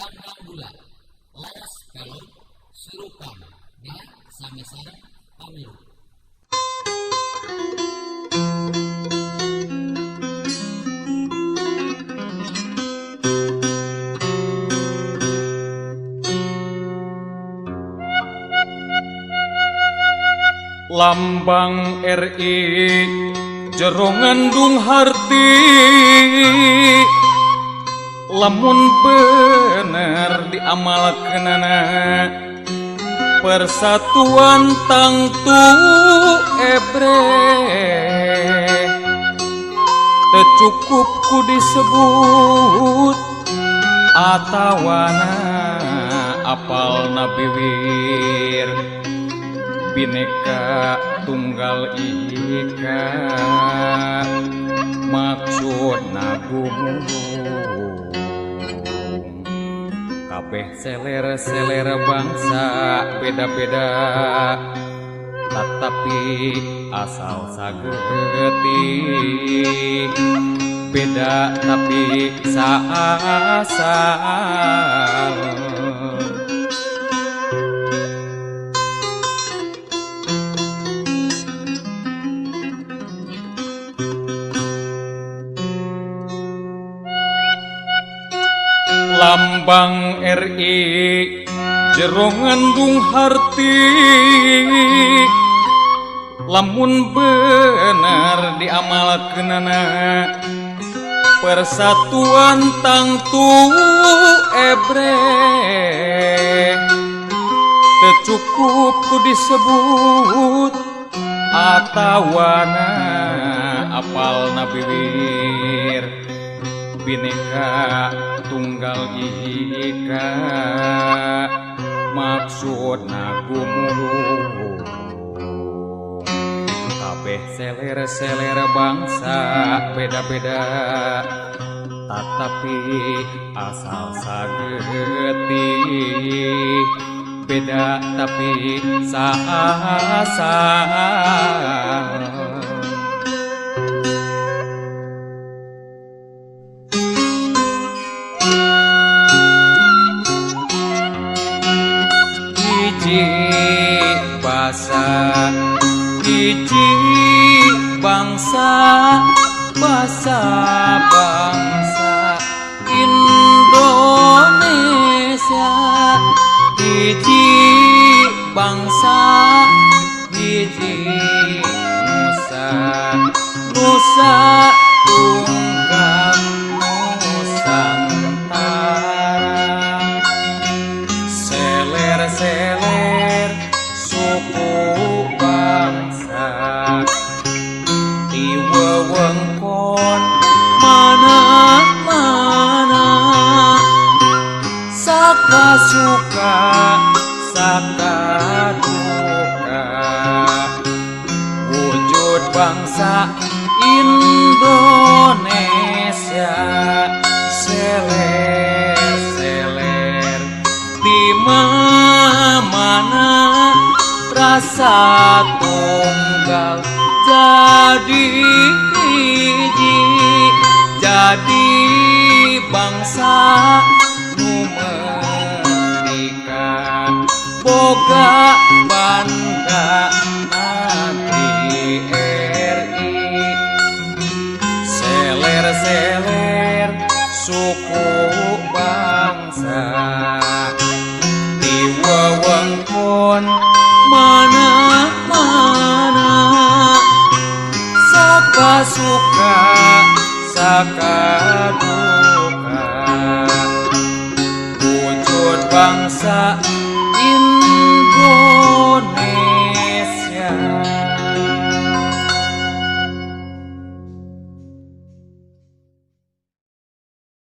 kandang gula laras pelon surupan ya sami sareng pamilu. Lambang RI jero ngandung harti lamun bener diamalkeunana persatuan tangtu ebre teu cukup ku disebut atawana apalna bibir Bhinneka Tunggal Ika maksudna gumulung kabeh seler bangsa beda-beda tetapi asal sageuting beda tapi saasal. Lambang RI jero ngandung harti lamun bener diamalkeunana persatuan tangtu ebre teu cukup ku disebut atawana apalna bibir Bhinneka Tunggal Ika maksudna gumulung kabeh seler bangsa beda-beda tetapi asal sageuting beda tapi saasal. Hiji bangsa Indonesia hiji bangsa hiji nusa tunggal Nusantara seler suku bangsa di wewengkon mana-mana saka suka saka duka wujud bangsa Indonesia seler di mana rasa tunggal jadi hiji jadi bangsa nu merdeka boga bangga negeri RI seler suku bangsa di wewengkon mana-mana saka suka saka